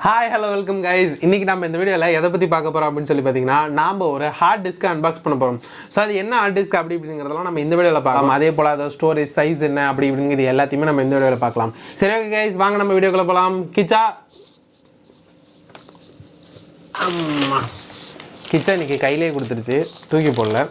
Hi, hello, welcome guys. இன்னைக்கு நம்ம இந்த வீடியோல எதை பத்தி பார்க்க போறோம் அப்படினு சொல்லி பாத்தீங்கன்னா நாம ஒரு ஹார்ட் டிஸ்க் அன்பாக்ஸ் பண்ண போறோம். சோ அது என்ன ஹார்ட் டிஸ்க் அப்படிங்கறதெல்லாம் நம்ம இந்த வீடியோல பார்க்கலாம். அதே போல அதோட ஸ்டோரேஜ் சைஸ் என்ன அப்படிங்கிறது எல்லாத்தையுமே நம்ம இந்த வீடியோல பார்க்கலாம். சரி ஓகே गाइस, வாங்க நம்ம வீடியோக்குள்ள போலாம். கிச்சா இன்னைக்கு கையிலே கொடுத்துருச்சு, தூக்கி போடல.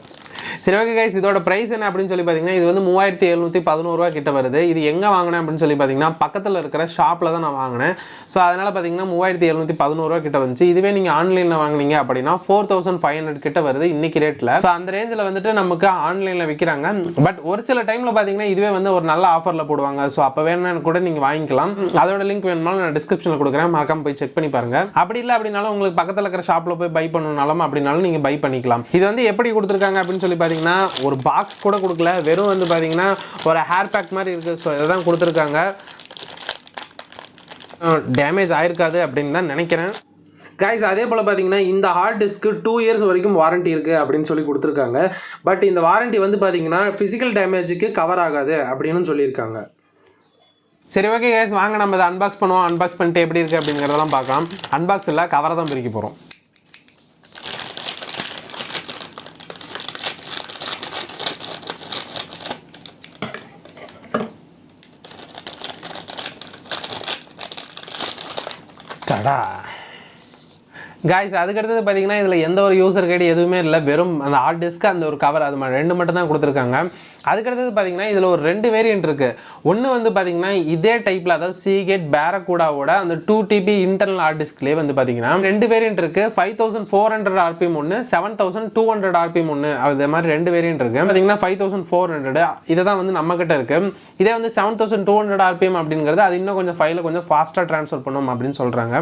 சரி ஓகே गाइस, இதோட பிரைஸ் என்ன அப்படினு சொல்லி பாத்தீங்கன்னா இது வந்து 3711 ரூபாய் கிட்ட வருது. இது எங்க வாங்குனேன் அப்படினு சொல்லி பாத்தீங்கன்னா பக்கத்துல இருக்கிற ஷாப்ல தான் நான் வாங்குனேன். சோ அதனால பாத்தீங்கன்னா 3711 ரூபாய் கிட்ட வந்துச்சு. இதுவே நீங்க ஆன்லைன்ல வாங்குனீங்க அப்படினா 4500 கிட்ட வருது இன்னைக்கு ரேட்ல. சோ அந்த ரேஞ்சில வந்துட்டு நமக்கு ஆன்லைன்ல விக்கிறாங்க. பட் ஒரு சில டைம்ல பாத்தீங்கன்னா இதுவே வந்து ஒரு நல்ல ஆஃபர்ல போடுவாங்க. சோ அப்ப வேணும்னா கூட நீங்க வாங்கிக்கலாம். அதோட லிங்க் வேணும்னா நான் டிஸ்கிரிப்ஷன்ல கொடுக்கிறேன், மறக்காம போய் செக் பண்ணி பாருங்க. அப்படி இல்ல அப்படினாலும் உங்களுக்கு பக்கத்துல இருக்கிற ஷாப்ல போய் பை பண்ணனும்னாலும் அப்படினாலும் நீங்க பை பண்ணிக்கலாம். இது வந்து எப்படி கொடுத்திருக்காங்க அப்படினு சொல்லி பாத்தீங்கன்னா ஒரு பாக்ஸ் கூட கொடுக்கல, வெறும் வந்து பாத்தீங்கன்னா ஒரு ஹேர் பேக் மாதிரி இருக்கு. சோ இததான் கொடுத்திருக்காங்க. டேமேஜ் ஆயிருக்காது அப்படின்னு தான் நினைக்கிறேன். गाइस அதே போல பாத்தீங்கன்னா இந்த ஹார்ட் டிஸ்க் 2 இயர்ஸ் வரைக்கும் வாரண்டி இருக்கு அப்படின்னு சொல்லி கொடுத்திருக்காங்க. பட் இந்த வாரண்டி வந்து பாத்தீங்கன்னா பிசிக்கல் டேமேஜுக்கு கவர் ஆகாது அப்படின்னு சொல்லியிருக்காங்க. சரி ஓகே गाइस, வாங்க நம்ம இதை அன்பாக்ஸ் பண்ணுவோம். அன்பாக்ஸ் பண்ணிட்டு எப்படி இருக்கு அப்படிங்கறதெல்லாம் பார்க்கலாம். அன்பாக்ஸ் இல்ல, கவரை தான் பிரிக்க போறோம். गाइस அதுக்கு அடுத்து பாத்தீங்கன்னா இதுல எந்த ஒரு யூசர் கைடு எதுவுமே இல்ல, வெறும் அந்த ஹார்ட் டிஸ்க் அந்த ஒரு கவர் அது ரெண்டு மட்டும் தான் கொடுத்திருக்காங்க. அதுக்கு அடுத்து பாத்தீங்கன்னா இதுல ஒரு ரெண்டு வேரியன்ட் இருக்கு. ஒன்னு வந்து பாத்தீங்கன்னா இதே டைப்ல, அதாவது Seagate Barracudaவோட அந்த 2tb இன்டர்னல் ஹார்ட் டிஸ்க்லயே வந்து பாத்தீங்கன்னா ரெண்டு வேரியன்ட் இருக்கு. 5400 rpm ஒன்னு, 7200 rpm ஒன்னு, அதே மாதிரி ரெண்டு வேரியன்ட் இருக்கு. பாத்தீங்கன்னா 5400 இததான் வந்து நம்ம கிட்ட இருக்கு. இதே வந்து 7200 rpm அப்படிங்கிறது அது இன்னும் கொஞ்சம் ஃபைலை கொஞ்சம் ஃபாஸ்டா ட்ரான்ஸ்ஃபர் பண்ணும் அப்படின்னு சொல்றாங்க.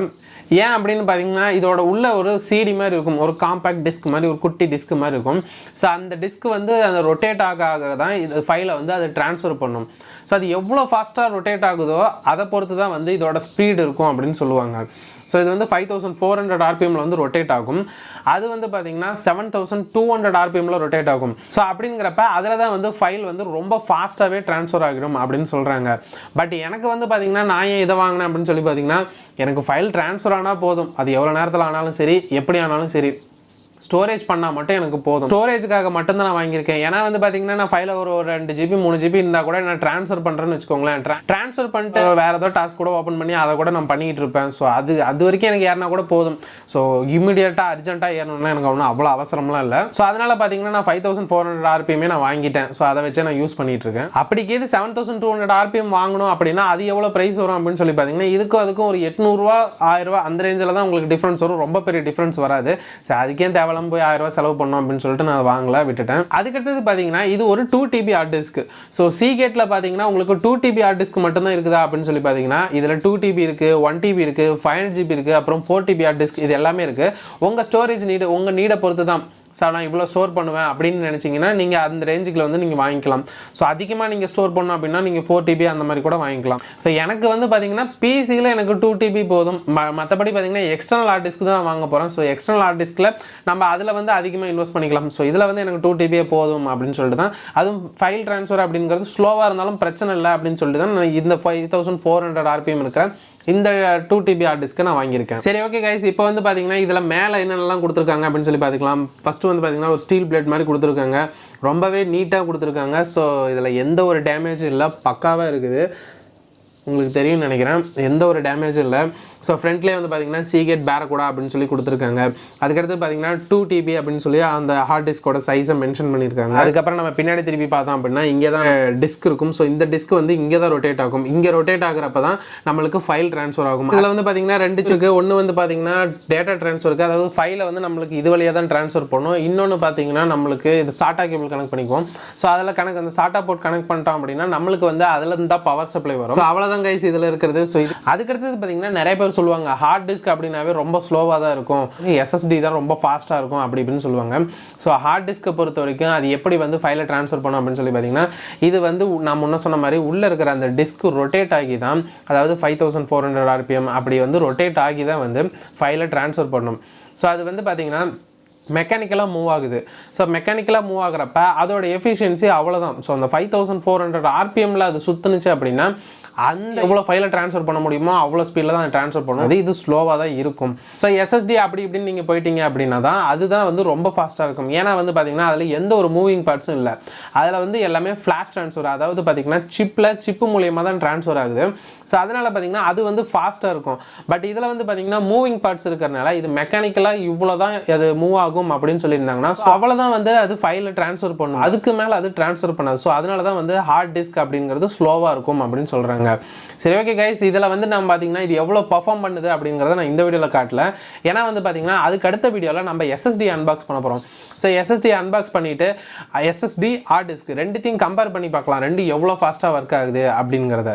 ஏன் அப்படின்னு பாத்தீங்கன்னா இதோட உள்ள ஒரு சிடி மாதிரி இருக்கும், ஒரு காம்பாக்ட் டிஸ்க் மாதிரி, ஒரு குட்டி டிஸ்க் மாதிரி இருக்கும். ஸோ அந்த டிஸ்க் வந்து அந்த ரொட்டேட் ஆக தான் இது ஃபைலை வந்து அதை ட்ரான்ஸ்ஃபர் பண்ணும். ஸோ அது எவ்வளோ ஃபாஸ்ட்டாக ரொட்டேட் ஆகுதோ அதை பொறுத்து தான் வந்து இதோட ஸ்பீடு இருக்கும் அப்படின்னு சொல்லுவாங்க. ஸோ இது வந்து 5400 rpmல வந்து ரொட்டேட் ஆகும். அது வந்து பார்த்தீங்கன்னா 7200 rpmல ரொட்டேட் ஆகும். ஸோ அப்படிங்கிறப்ப அதில் தான் வந்து ஃபைல் வந்து ரொம்ப ஃபாஸ்ட்டாகவே ட்ரான்ஸ்ஃபர் ஆகிடும் அப்படின்னு சொல்கிறாங்க. பட் எனக்கு வந்து பார்த்தீங்கன்னா நான் ஏன் இதை வாங்கினேன் அப்படின்னு சொல்லி பார்த்தீங்கன்னா எனக்கு ஃபைல் ட்ரான்ஸ்ஃபர் ஆனால் போதும், அது எவ்வளோ நேரத்தில் ஆனாலும் சரி, எப்படி ஆனாலும் சரி, ஸ்டோரேஜ் பண்ணால் மட்டும் எனக்கு போதும். ஸ்டோரேஜுக்காக மட்டும்தான் நான் வாங்கியிருக்கேன். ஏன்னா வந்து பார்த்தீங்கன்னா நான் ஃபைலை ஒரு 2 GB 3 GB இருந்தால் கூட நான் ட்ரான்ஸ்ஃபர் பண்ணுறேன்னு வச்சுக்கோங்களேன். ட்ரான்ஸ்ஃபர் பண்ணிட்டு வேறு ஏதோ டாஸ்க் கூட ஓப்பன் பண்ணி அதை கூட நான் பண்ணிக்கிட்டு இருப்பேன். ஸோ அது வரைக்கும் எனக்கு ஏறினா கூட போதும். ஸோ இமீடியட்டாக அர்ஜென்ட்டாக ஏறணும்னா எனக்கு ஒன்றும் அவ்வளோ அவசரம்லாம் இல்லை. ஸோ அதனால் பார்த்தீங்கன்னா நான் 5400 rpm நான் வாங்கிட்டேன். ஸோ அதை வச்சு நான் யூஸ் பண்ணிட்டு இருக்கேன். அப்படிக்கு இது 7200 rpm வாங்கணும் அப்படின்னா அது எவ்வளோ ப்ரைஸ் வரும் அப்படின்னு சொல்லி பார்த்தீங்கன்னா அதுக்கும் ஒரு 800 ரூபா 1000 ரூபா அந்த ரேஞ்சில் தான் உங்களுக்கு டிஃப்ரென்ஸ் வரும். ரொம்ப பெரிய டிஃப்ரென்ஸ் வராது. ஸோ அதுக்கே தேவை போய் 1000 ரூபாய் செலவு பண்ணோம் அப்படின்னு சொல்லிட்டு நான் வாங்கல, விட்டுட்டேன். அதுக்கடுத்தது பாத்தீங்கன்னா இது ஒரு 2tb ஹார்ட் டிஸ்க். ஸோ Seagateல பாத்தீங்கன்னா உங்களுக்கு 2tb ஹார்ட் டிஸ்க் மட்டும் தான் இருக்குதா அப்படின்னு சொல்லி பாத்தீங்கன்னா இதுல 2tb இருக்கு, 1tb இருக்கு, 500GB இருக்கு, அப்புறம் 4tb ஹார்ட் டிஸ்க், இது எல்லாமே இருக்கு. உங்க ஸ்டோரேஜ் நீடு, உங்க நீடை பொறுத்து தான். ஸோ நான் இவ்வளோ ஸ்டோர் பண்ணுவேன் அப்படின்னு நினச்சிங்கன்னா நீங்கள் அந்த ரேஞ்சுக்கில் வந்து நீங்கள் வாங்கிக்கலாம். ஸோ அதிகமாக நீங்கள் ஸ்டோர் பண்ணணும் அப்படின்னா நீங்கள் 4tb அந்த மாதிரி கூட வாங்கிக்கலாம். ஸோ எனக்கு வந்து பார்த்தீங்கன்னா பிசியில் எனக்கு 2tb போதும். மற்றபடி பார்த்தீங்கன்னா எக்ஸ்டர்னல் ஹார்ட் டிஸ்க் தான் வாங்க போகிறேன். ஸோ எக்ஸ்டர்னல் ஹார்ட் டிஸ்கில் நம்ம அதில் வந்து அதிகமாக இன்வெஸ்ட் பண்ணிக்கலாம். ஸோ இதில் வந்து எனக்கு 2tb போதும் அப்படின்னு சொல்லிட்டு தான், அதுவும் ஃபைல் ட்ரான்ஸ்ஃபர் அப்படிங்கிறது ஸ்லோவாக இருந்தாலும் பிரச்சனை இல்லை அப்படின்னு சொல்லிட்டு தான் நான் இந்த 5400 rpm இருக்கிற இந்த 2tb ஹார்ட் டிஸ்க்கை நான் வாங்கியிருக்கேன். சரி ஓகே गाइस, இப்போ வந்து பார்த்தீங்கன்னா இதில் மேலே என்னென்னலாம் கொடுத்துருக்காங்க அப்படின்னு சொல்லி பார்த்துக்கலாம். ஃபஸ்ட்டு வந்து பார்த்தீங்கன்னா ஒரு ஸ்டீல் பிளேட் மாதிரி கொடுத்துருக்காங்க. ரொம்பவே நீட்டாக கொடுத்துருக்காங்க. ஸோ இதில் எந்த ஒரு டேமேஜும் இல்லை, பக்காவாக இருக்குது. உங்களுக்கு தெரியும்னு நினைக்கிறேன், எந்த ஒரு டேமேஜும் இல்லை. ஸோ ஃப்ரண்ட்லேயே வந்து பார்த்தீங்கன்னா Seagate Barracuda அப்படின்னு சொல்லி கொடுத்துருக்காங்க. அதுக்கடுத்து பார்த்தீங்கன்னா 2tb அப்படின்னு சொல்லி அந்த ஹார்ட் டிஸ்கோட சைஸை மென்ஷன் பண்ணியிருக்காங்க. அதுக்கப்புறம் நம்ம பின்னாடி திருப்பி பார்த்தோம் அப்படின்னா இங்கே தான் டிஸ்க் இருக்கும். ஸோ இந்த டிஸ்க் வந்து இங்கே தான் ரொட்டேட் ஆகும். இங்கே ரொட்டேட் ஆகிறப்ப தான் நம்மளுக்கு ஃபைல் ட்ரான்ஸ்ஃபர் ஆகும். இதில் வந்து பார்த்தீங்கன்னா ரெண்டு இருக்கு. ஒன்று வந்து பார்த்தீங்கன்னா டேட்டா ட்ரான்ஸ்ஃபருக்கு, அதாவது ஃபைலை வந்து நம்மளுக்கு இது வழியாக தான் ட்ரான்ஸ்ஃபர் பண்ணும். இன்னொன்று பார்த்தீங்கன்னா நம்மளுக்கு இது சாட்டா கேபிள் கனெக்ட் பண்ணிக்குவோம். ஸோ அதில் அந்த சாட்டா போர்ட் கனெக்ட் பண்ணிட்டோம் அப்படின்னா நம்மளுக்கு வந்து அதில் இருந்தால் பவர் சப்ளை வரும். ஸோ அவ்வளோ கைஸ் இதுல இருக்கிறது. சோ இது அதுக்கடுத்து பாத்தீங்கன்னா நிறைய பேர் சொல்லுவாங்க ஹார்ட் டிஸ்க் அப்படினாவே ரொம்ப ஸ்லோவா தான் இருக்கும், SSD தான் ரொம்ப ஃபாஸ்டா இருக்கும் அப்படி இப்படின்னு சொல்லுவாங்க. சோ ஹார்ட் டிஸ்கை பொறுத்த வரைக்கும் அது எப்படி வந்து ஃபைலை ட்ரான்ஸ்ஃபர் பண்ணும் அப்படின்னு சொல்லி பாத்தீங்கன்னா இது வந்து நான் முன்ன சொன்ன மாதிரி உள்ள இருக்கிற அந்த டிஸ்க் ரொட்டேட் ஆகி தான், அதாவது 5400 rpm அப்படி வந்து ரொட்டேட் ஆகி தான் வந்து ஃபைலை ட்ரான்ஸ்ஃபர் பண்ணும். ஸோ அது வந்து பாத்தீங்கன்னா மெக்கானிக்கலாக மூவ் ஆகுது. ஸோ மெக்கானிக்கலாக மூவ் ஆகிறப்ப அதோட எஃபிஷியன்சி அவ்வளோதான். ஸோ அந்த 5400 ஆர்பிஎம்மில் அது சுற்றுனுச்சு அப்படின்னா அந்த எவ்வளோ ஃபைலை ட்ரான்ஸ்ஃபர் பண்ண முடியுமோ அவ்வளோ ஸ்பீடில் தான் ட்ரான்ஸ்ஃபர் பண்ணும். அது இது ஸ்லோவாக தான் இருக்கும். ஸோ எஸ்எஸ்டி அப்படி இப்படின்னு நீங்கள் போயிட்டீங்க அப்படின்னா தான் அதுதான் வந்து ரொம்ப ஃபாஸ்ட்டாக இருக்கும். ஏன்னா வந்து பார்த்தீங்கன்னா அதில் எந்த ஒரு மூவிங் பார்ட்ஸும் இல்லை. அதில் வந்து எல்லாமே ஃப்ளாஷ் ட்ரான்ஸ்ஃபர், அதாவது பார்த்தீங்கன்னா சிப்பு மூலியமாக தான் ட்ரான்ஸ்ஃபர் ஆகுது. ஸோ அதனால் பார்த்தீங்கன்னா அது வந்து ஃபாஸ்ட்டாக இருக்கும். பட் இதில் வந்து பார்த்தீங்கன்னா மூவிங் பார்ட்ஸ் இருக்கிறனால இது மெக்கானிக்கலாக இவ்வளோ தான் அது மூவ் ஆகும் அப்படின்னு சொல்லியிருந்தாங்கன்னா ஸோ அவ்வளோதான் வந்து அது ஃபைலில் ட்ரான்ஸ்ஃபர் பண்ணும். அதுக்கு மேலே அது ட்ரான்ஸ்ஃபர் பண்ணாது. ஸோ அதனால தான் வந்து ஹார்ட் டிஸ்க் அப்படிங்கிறது ஸ்லோவாக இருக்கும் அப்படின்னு சொல்கிறாங்க. சரி, ஓகே கைஸ், இதில் வந்து நம்ம பார்த்தீங்கன்னா இது எவ்வளோ பர்ஃபார்ம் பண்ணுது அப்படிங்கிறத நான் இந்த வீடியோவில் காட்டல. ஏன்னா வந்து பார்த்தீங்கன்னா அதுக்கு அடுத்த வீடியோவில் நம்ம எஸ்எஸ்டி அன்பாக்ஸ் பண்ண போகிறோம். ஸோ எஸ்எஸ்டி அன்பாக்ஸ் பண்ணிவிட்டு எஸ்எஸ்டி ஹார்ட் டிஸ்க் ரெண்டுத்தையும் கம்பேர் பண்ணி பார்க்கலாம், ரெண்டு எவ்வளோ ஃபாஸ்ட்டாக ஒர்க் ஆகுது அப்படிங்கிறத.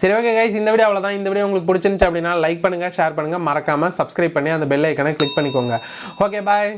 சரி, ஓகே கைஸ், இந்த வீடியோ அவ்வளோதான். இந்த வீடியோ உங்களுக்கு பிடிச்சிருந்துச்சு அப்படின்னா லைக் பண்ணுங்கள், ஷேர் பண்ணுங்கள், மறக்காமல் சப்ஸ்கிரைப் பண்ணி அந்த பெல் ஐக்கனை கிளிக் பண்ணிக்கோங்க. ஓகே, பாய்.